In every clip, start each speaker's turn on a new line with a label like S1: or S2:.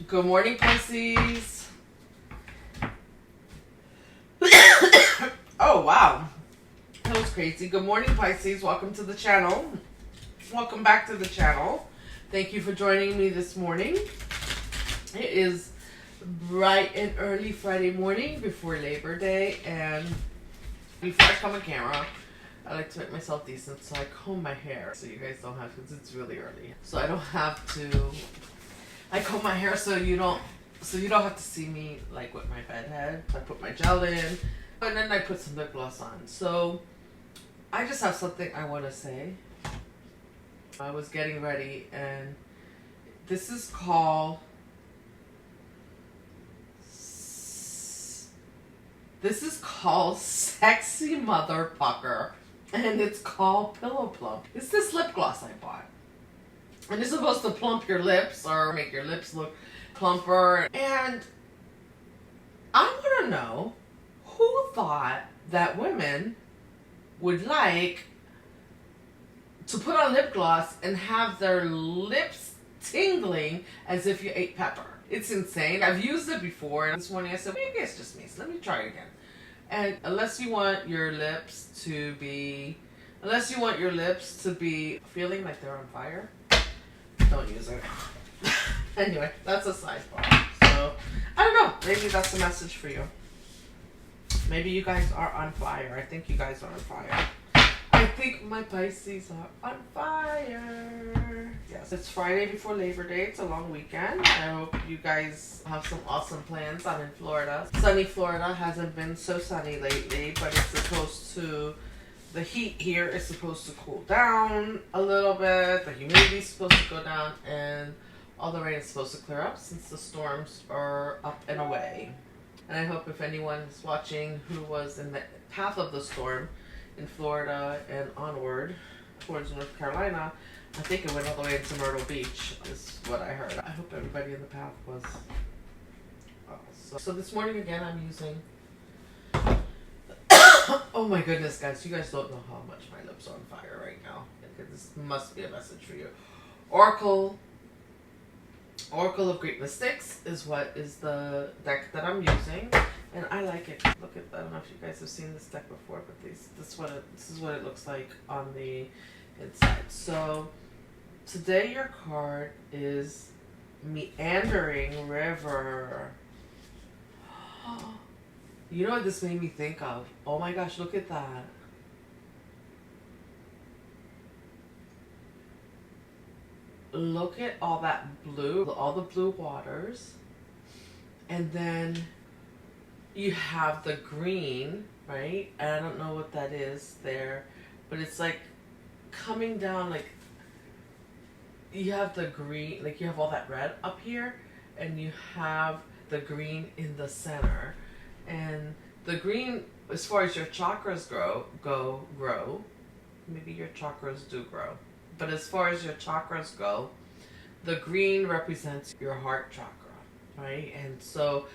S1: Good morning, Pisces. Oh, wow. That was crazy. Good morning, Pisces. Welcome to the channel. Welcome back to the channel. Thank you for joining me this morning. It is bright and early Friday morning before Labor Day. And before I come on camera, I like to make myself decent, so I comb my hair. So you guys don't have to, because it's really early. So I don't have to... I comb my hair so you don't have to see me like with my bed head. I put my gel in, and then I put some lip gloss on. So I just have something I want to say. I was getting ready, and this is called Sexy Motherfucker, and it's called Pillow Plump. It's this lip gloss I bought. And it's supposed to plump your lips or make your lips look plumper. And I want to know who thought that women would like to put on lip gloss and have their lips tingling as if you ate pepper. It's insane. I've used it before, and this morning I said, maybe it's just me, so let me try it again. And unless you want your lips to be feeling like they're on fire, don't use it. Anyway, that's a sidebar. So, I don't know. Maybe that's a message for you. Maybe you guys are on fire. I think you guys are on fire. I think my Pisces are on fire. Yes, it's Friday before Labor Day. It's a long weekend. I hope you guys have some awesome plans. I'm in Florida. Sunny Florida. Hasn't been so sunny lately, but it's supposed to... The heat here is supposed to cool down a little bit. The humidity is supposed to go down, and all the rain is supposed to clear up since the storms are up and away. And I hope if anyone is watching who was in the path of the storm in Florida and onward towards North Carolina, I think it went all the way into Myrtle Beach, is what I heard. I hope everybody in the path was. So this morning again, I'm using... Oh my goodness, guys. You guys don't know how much my lips are on fire right now. This must be a message for you. Oracle of Great Mystics is what is the deck that I'm using. And I like it. Look at, I don't know if you guys have seen this deck before, but this is what it looks like on the inside. So today your card is Meandering River. You know what this made me think of? Oh my gosh, look at that. Look at all that blue, all the blue waters. And then you have the green, right? I don't know what that is there, but it's like coming down, like you have the green, like you have all that red up here, and you have the green in the center. And the green, as far as your chakras grow, maybe your chakras do grow. But as far as your chakras go, the green represents your heart chakra, right? And so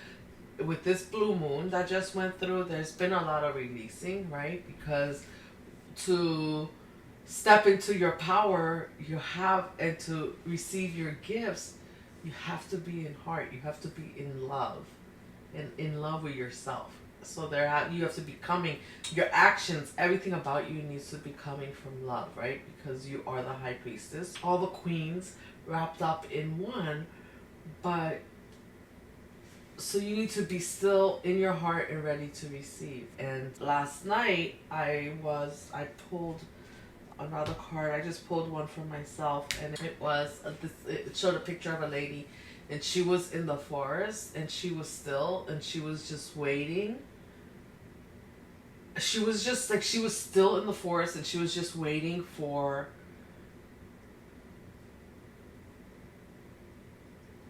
S1: with this blue moon that just went through, there's been a lot of releasing, right? Because to step into your power, you have, and to receive your gifts, you have to be in heart. You have to be in love. In love with yourself. So you have to be coming, your actions, everything about you needs to be coming from love, right? Because you are the high priestess, all the queens wrapped up in one. But so you need to be still in your heart and ready to receive. And last night I pulled another card. I just pulled one for myself, and it showed a picture of a lady. And she was in the forest, and she was still, and she was just waiting. She was just like, she was still in the forest, and she was just waiting for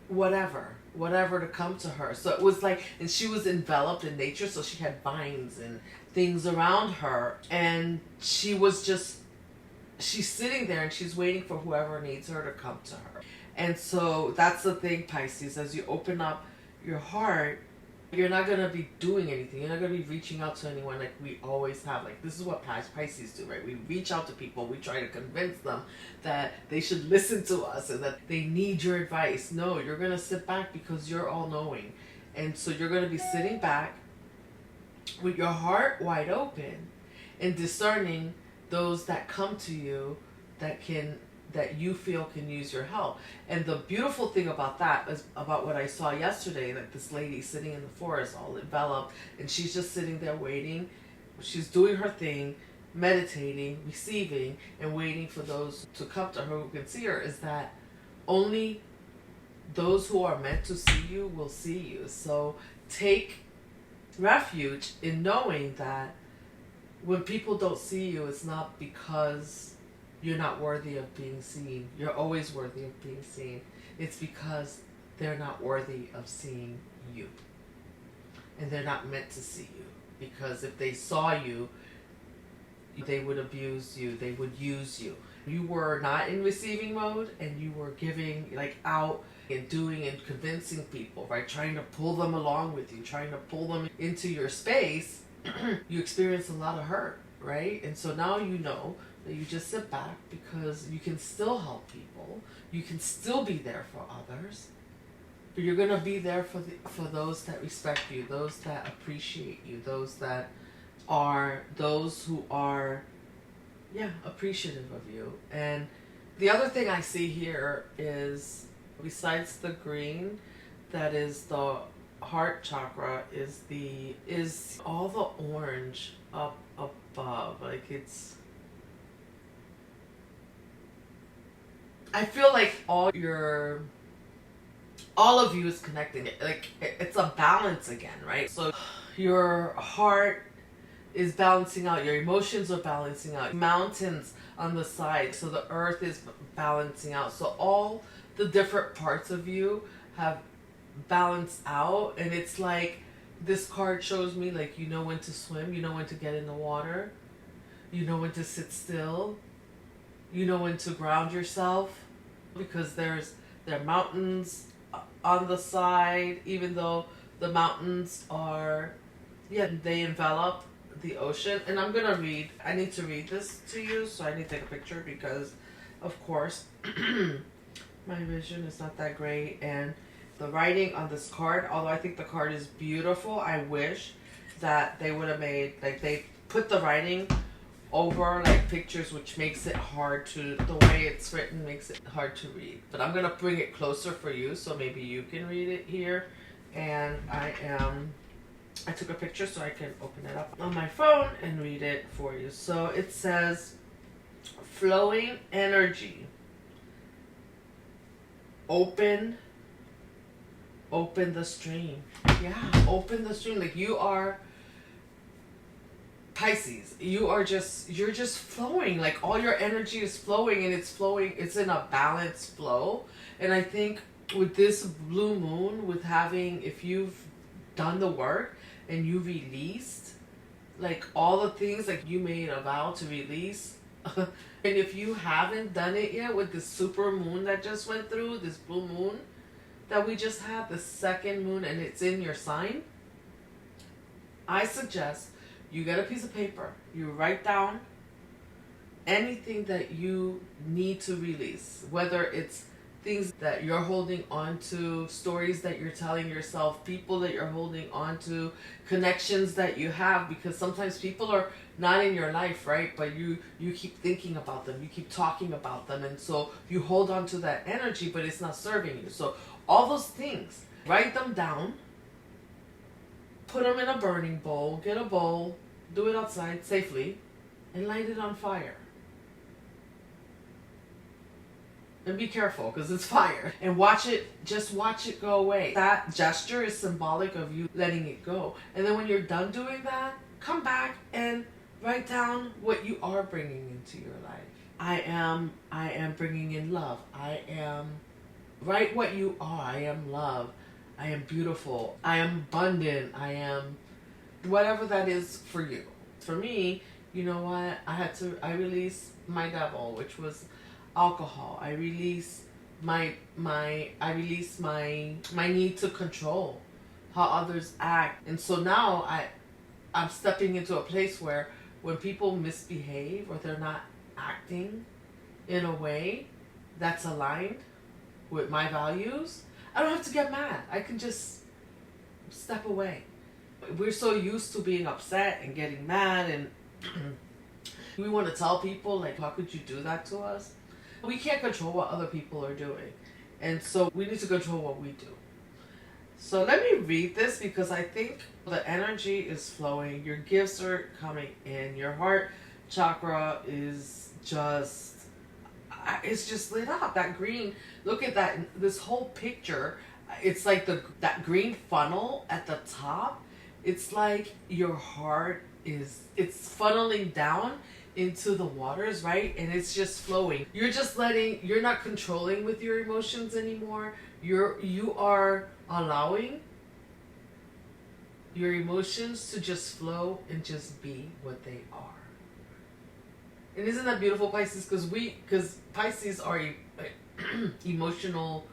S1: whatever to come to her. So it was like, and she was enveloped in nature, so she had vines and things around her. And she's sitting there, and she's waiting for whoever needs her to come to her. And so that's the thing, Pisces, as you open up your heart, You're not going to be doing anything. You're not going to be reaching out to anyone like we always have. Like, this is what Pisces do, right? We reach out to people. We try to convince them that they should listen to us and that they need your advice. No, you're going to sit back because you're all-knowing. And so you're going to be sitting back with your heart wide open and discerning those that come to you that you feel can use your help. And the beautiful thing about that is about what I saw yesterday, like this lady sitting in the forest all enveloped, and she's just sitting there waiting. She's doing her thing, meditating, receiving, and waiting for those to come to her who can see her. Is that only those who are meant to see you will see you. So take refuge in knowing that when people don't see you, it's not because you're not worthy of being seen. You're always worthy of being seen. It's because they're not worthy of seeing you. And they're not meant to see you. Because if they saw you, they would abuse you. They would use you. You were not in receiving mode, and you were giving, like, out and doing and convincing people, right? Trying to pull them along with you, trying to pull them into your space. You experience a lot of hurt, right? And so now you know that you just sit back because you can still help people. You can still be there for others. But you're going to be there for those that respect you, those that appreciate you, those who are appreciative of you. And the other thing I see here is, besides the green, that is the heart chakra, is all the orange up above. Like, I feel like all of you is connecting. Like, it's a balance again, right? So your heart is balancing out, your emotions are balancing out, mountains on the side, so the earth is balancing out. So all the different parts of you have balanced out, and it's like this card shows me, like, you know when to swim, you know when to get in the water, you know when to sit still, you know when to ground yourself, because there are mountains on the side, even though the mountains are, they envelop the ocean. And I need to read this to you, so I need to take a picture because, of course, my vision is not that great. And the writing on this card, although I think the card is beautiful, I wish that they would have made, like, they put the writing over, like, pictures, which makes it hard to, the way it's written makes it hard to read. But I'm going to bring it closer for you so maybe you can read it here. And I took a picture so I can open it up on my phone and read it for you. So it says, flowing energy. Open the stream. Yeah, open the stream. Like, you are Pisces. You're just flowing. Like, all your energy is flowing, and it's flowing. It's in a balanced flow. And I think with this blue moon, with having, if you've done the work and you released, like, all the things, like, you made a vow to release. And if you haven't done it yet, with this super moon that just went through, this blue moon that we just had, the second moon, and it's in your sign, I suggest you get a piece of paper, you write down anything that you need to release, whether it's things that you're holding on to, stories that you're telling yourself, people that you're holding on to, connections that you have, because sometimes people are not in your life, right? But you keep thinking about them, you keep talking about them, and so you hold on to that energy, but it's not serving you. So all those things, write them down, put them in a burning bowl, get a bowl, do it outside safely, and light it on fire. And be careful, because it's fire. And just watch it go away. That gesture is symbolic of you letting it go. And then when you're done doing that, come back and write down what you are bringing into your life. I am bringing in love. Write what you are. I am love. I am beautiful. I am abundant. I am whatever that is for you. For me, you know what? I released my devil, which was alcohol. I released my need to control how others act. And so now I'm stepping into a place where when people misbehave or they're not acting in a way that's aligned with my values, I don't have to get mad. I can just step away. We're so used to being upset and getting mad, and we want to tell people, like, how could you do that to us? We can't control what other people are doing. And so we need to control what we do. So let me read this because I think the energy is flowing. Your gifts are coming in. Your heart chakra is just, it's just lit up. That green, look at that, this whole picture. It's like that green funnel at the top. It's like your heart it's funneling down into the waters, right? And it's just flowing. You're just you're not controlling with your emotions anymore. You are allowing your emotions to just flow and just be what they are. And isn't that beautiful, Pisces? Because Pisces are emotional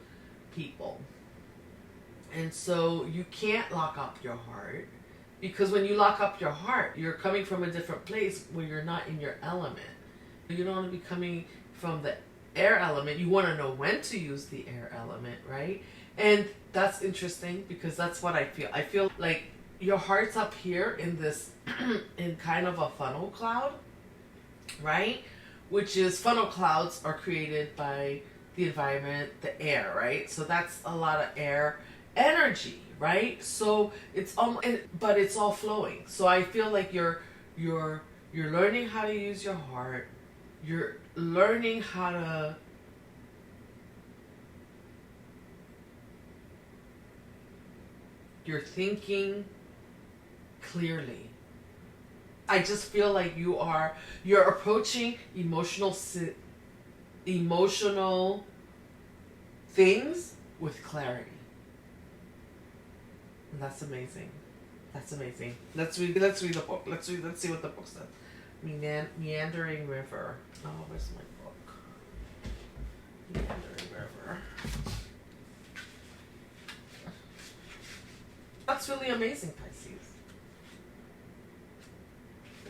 S1: people. And so you can't lock up your heart, because when you lock up your heart, you're coming from a different place where you're not in your element. You don't want to be coming from the air element. You want to know when to use the air element, right? And that's interesting because that's what I feel. I feel like your heart's up here in this, in kind of a funnel cloud, right? Which is, funnel clouds are created by the environment, the air, right? So that's a lot of air energy, right? So it's but it's all flowing. So I feel like you're learning how to use your heart. You're learning how to you're thinking clearly. I just feel like you're approaching emotional things with clarity. And that's amazing. That's amazing. Let's read the book. Let's see what the book says. Meandering River. Oh, where's my book? Meandering River. That's really amazing, Pisces.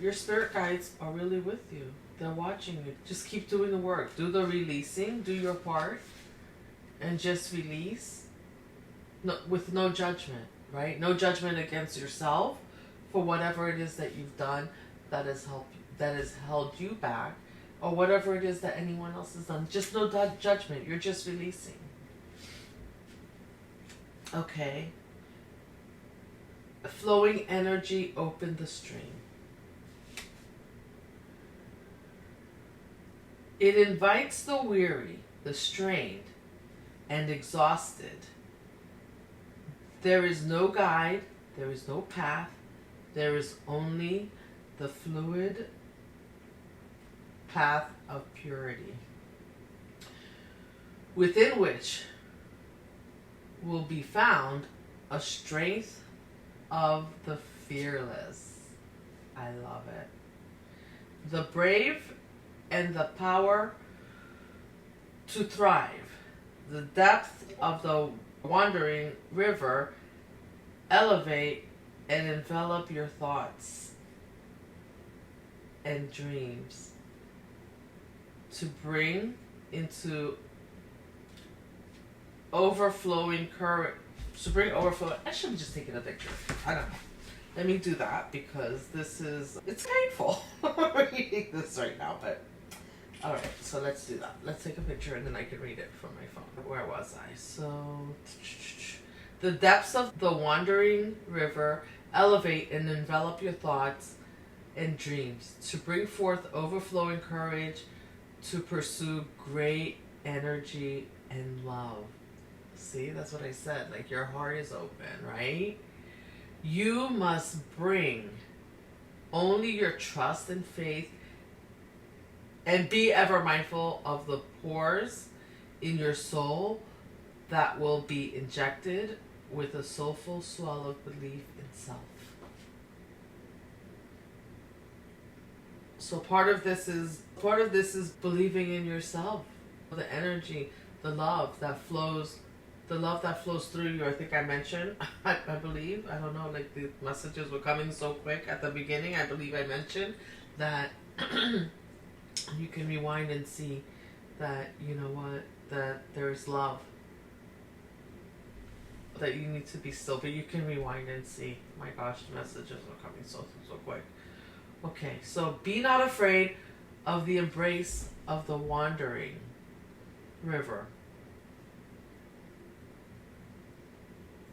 S1: Your spirit guides are really with you. They're watching you. Just keep doing the work. Do the releasing. Do your part. And just release. No, with no judgment, right? No judgment against yourself for whatever it is that you've done that has held you back, or whatever it is that anyone else has done. Just no judgment. You're just releasing. Okay. Flowing energy, open the stream. It invites the weary, the strained, and exhausted. There is no guide, there is no path, there is only the fluid path of purity, within which will be found a strength of the fearless. I love it. The brave and the power to thrive. The depth of the wandering river elevate and envelop your thoughts and dreams to bring into overflowing current. I should have just taken a picture. I don't know. Let me do that because it's painful reading this right now, but alright, so let's do that. Let's take a picture and then I can read it from my phone. Where was I? So, the depths of the wandering river elevate and envelop your thoughts and dreams to bring forth overflowing courage to pursue great energy and love. See, that's what I said. Like, your heart is open, right? You must bring only your trust and faith, and be ever mindful of the pores in your soul that will be injected with a soulful swell of belief in self. So part of this is believing in yourself, the energy, the love that flows the love that flows through you. I think I mentioned, I believe, I don't know, like the messages were coming so quick at the beginning. I believe I mentioned that you can rewind and see that, you know what, that there's love, that you need to be still, but you can rewind and see. My gosh, the messages are coming so quick. Okay, so be not afraid of the embrace of the wandering river.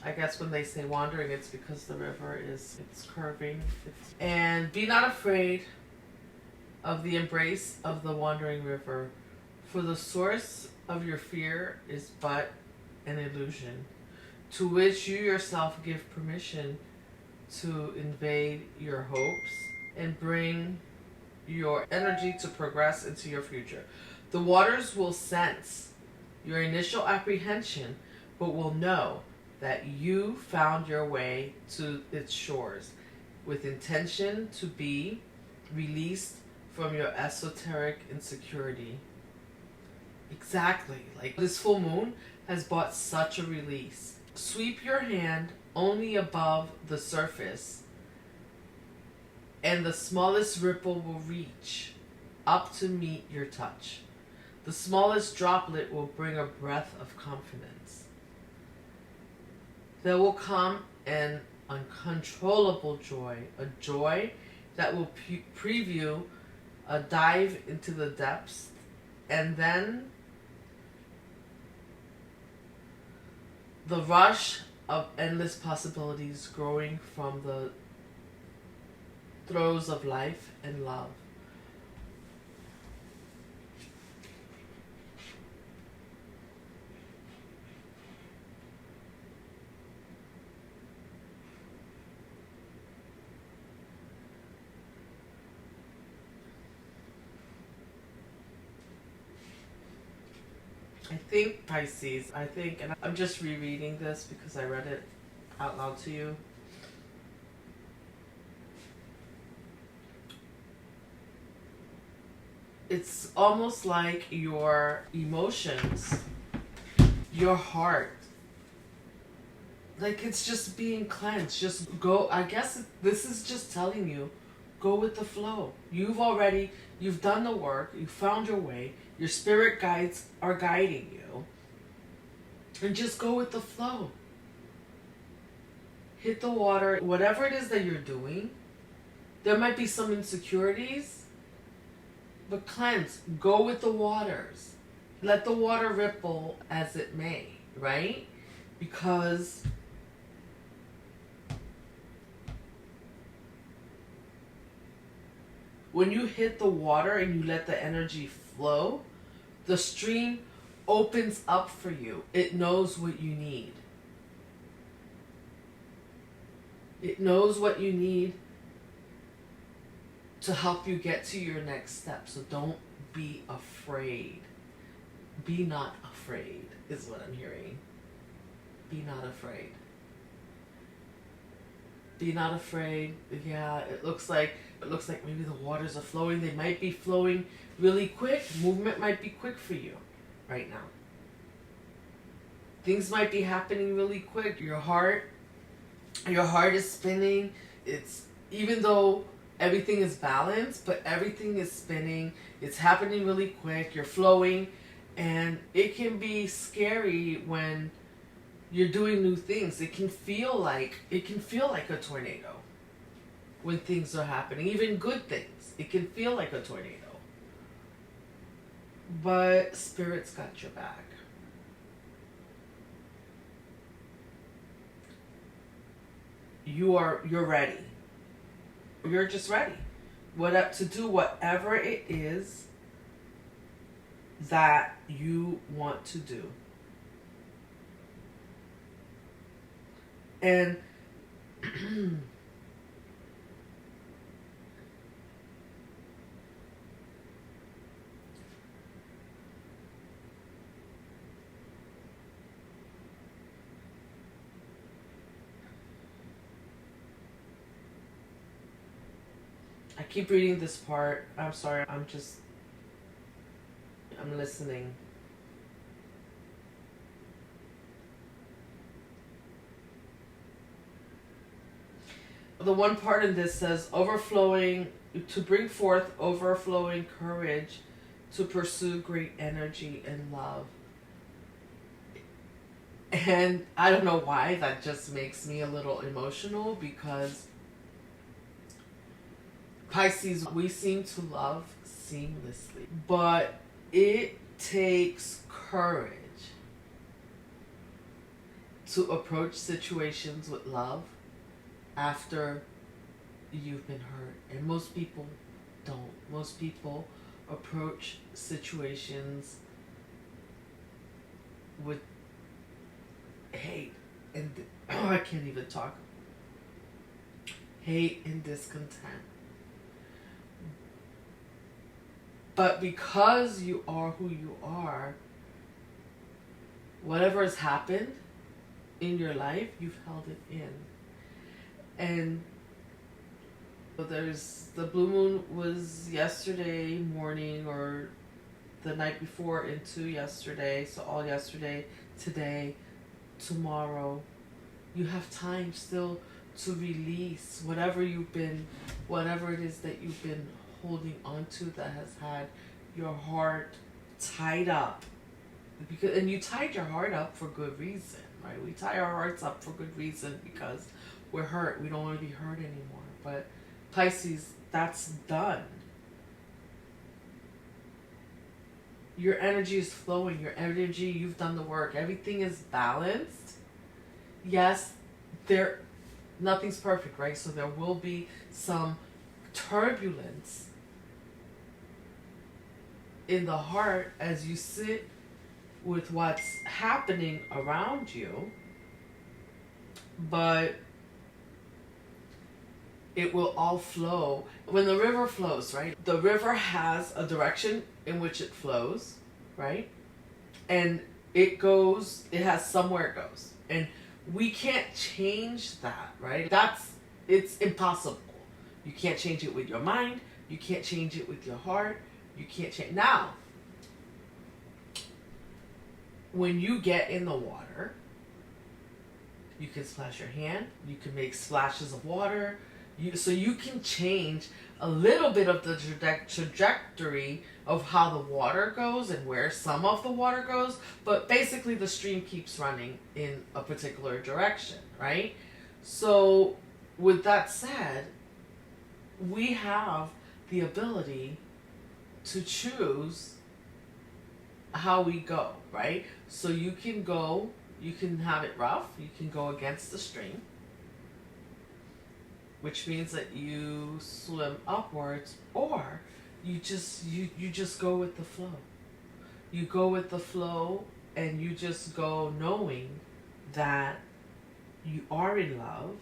S1: I guess when they say wandering, it's because the river it's curving. And be not afraid of the embrace of the wandering river, for the source of your fear is but an illusion, to which you yourself give permission to invade your hopes and bring your energy to progress into your future. The waters will sense your initial apprehension, but will know that you found your way to its shores with intention to be released from your esoteric insecurity. Exactly. Like this full moon has brought such a release. Sweep your hand only above the surface, and the smallest ripple will reach up to meet your touch. The smallest droplet will bring a breath of confidence. There will come an uncontrollable joy, a joy that will preview a dive into the depths, and then the rush of endless possibilities growing from the throes of life and love. I think Pisces, and I'm just rereading this because I read it out loud to you. It's almost like your emotions, your heart, like it's just being cleansed. Just go. I guess this is just telling you, go with the flow. You've done the work, you found your way, your spirit guides are guiding you, and just go with the flow. Hit the water, whatever it is that you're doing. There might be some insecurities, but cleanse, go with the waters. Let the water ripple as it may, right? Because when you hit the water and you let the energy flow, the stream opens up for you. It knows what you need. It knows what you need to help you get to your next step. So don't be afraid. Be not afraid is what I'm hearing. Be not afraid. Be not afraid. Yeah, it looks like maybe the waters are flowing. They might be flowing really quick. Movement might be quick for you right now. Things might be happening really quick. Your heart is spinning. It's, even though everything is balanced, but everything is spinning. It's happening really quick. You're flowing, and it can be scary when you're doing new things. It can feel like a tornado when things are happening, even good things. It can feel like a tornado. But Spirit's got your back. You're ready. You're just ready. To do whatever it is that you want to do. And I keep reading this part. I'm sorry. I'm listening. the one part in this says overflowing, to bring forth overflowing courage to pursue great energy and love. And I don't know why, that just makes me a little emotional, because Pisces, we seem to love seamlessly, but it takes courage to approach situations with love after you've been hurt. And most people don't. Most people approach situations with hate and I can't even talk. Hate and discontent. But because you are who you are, whatever has happened in your life, you've held it in. And there's the blue moon was yesterday morning or the night before into yesterday, so all yesterday, today, tomorrow. You have time still to release whatever it is that you've been holding on to that has had your heart tied up. And you tied your heart up for good reason, right? We tie our hearts up for good reason because we're hurt. We don't want to be hurt anymore. But Pisces, that's done. Your energy is flowing. Your energy, you've done the work. Everything is balanced. Yes, nothing's perfect, right? So there will be some turbulence in the heart as you sit with what's happening around you, but it will all flow. When the river flows, right? The river has a direction in which it flows, right? And it has somewhere it goes. And we can't change that, right? It's impossible. You can't change it with your mind. You can't change it with your heart. You can't change. Now, when you get in the water, you can splash your hand. You can make splashes of water. So you can change a little bit of the trajectory of how the water goes and where some of the water goes, but basically the stream keeps running in a particular direction, right? So with that said, we have the ability to choose how we go, right? So you can have it rough, you can go against the stream, which means that you swim upwards, or you just go with the flow. You go with the flow and you just go knowing that you are in love,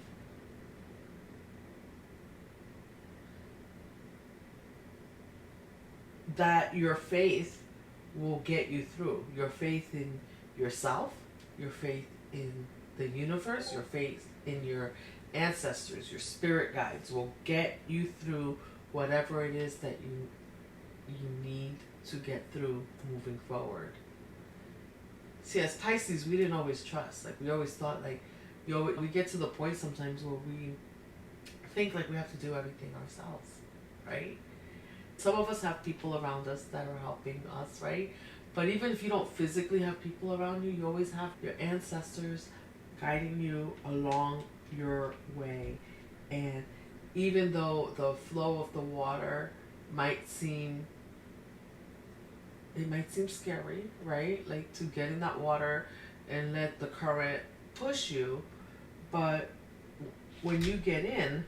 S1: that your faith will get you through. Your faith in yourself, your faith in the universe, your faith in your ancestors, your spirit guides will get you through whatever it is that you need to get through moving forward. See, as Pisces, we didn't always trust. Like, we always thought, like, we get to the point sometimes where we think like we have to do everything ourselves, right? Some of us have people around us that are helping us, right? But even if you don't physically have people around you, you always have your ancestors guiding you along your way. And even though the flow of the water might seem scary, right? Like, to get in that water and let the current push you, but when you get in,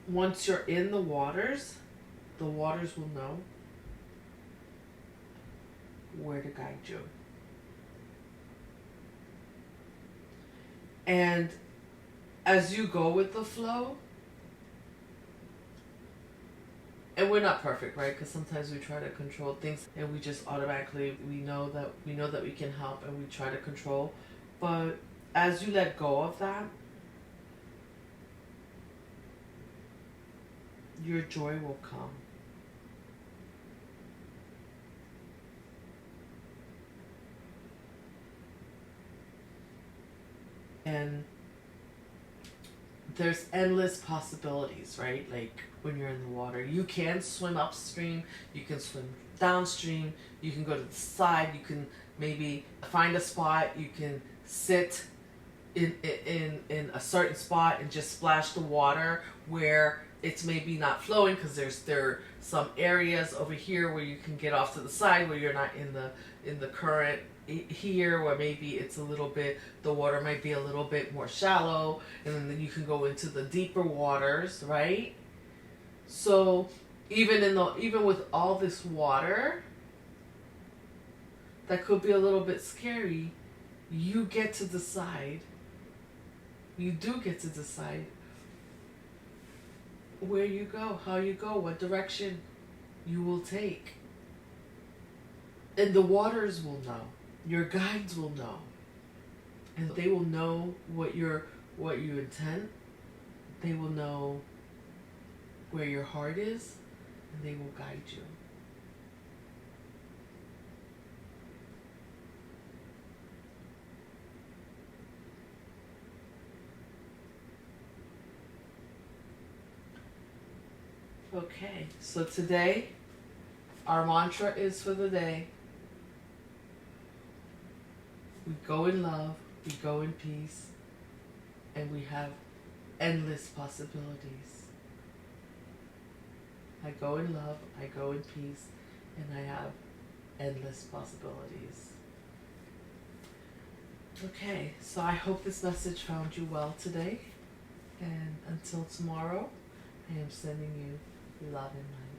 S1: once you're in the waters will know where to guide you. And as you go with the flow, and we're not perfect, right? Because sometimes we try to control things and we just automatically, we know that we can help and we try to control. But as you let go of that, your joy will come. And there's endless possibilities, right? Like when you're in the water, you can swim upstream, you can swim downstream, you can go to the side, you can maybe find a spot, you can sit in a certain spot and just splash the water where it's maybe not flowing, because there are some areas over here where you can get off to the side where you're not in the current here, where maybe it's a little bit, the water might be a little bit more shallow, and then you can go into the deeper waters, right? So even with all this water that could be a little bit scary, you get to decide. You do get to decide where you go, how you go, what direction you will take. And the waters will know. Your guides will know. And they will know what you intend. They will know where your heart is, and they will guide you. Okay, so today, our mantra is for the day: we go in love, we go in peace, and we have endless possibilities. I go in love, I go in peace, and I have endless possibilities. Okay, so I hope this message found you well today. And until tomorrow, I am sending you love and light.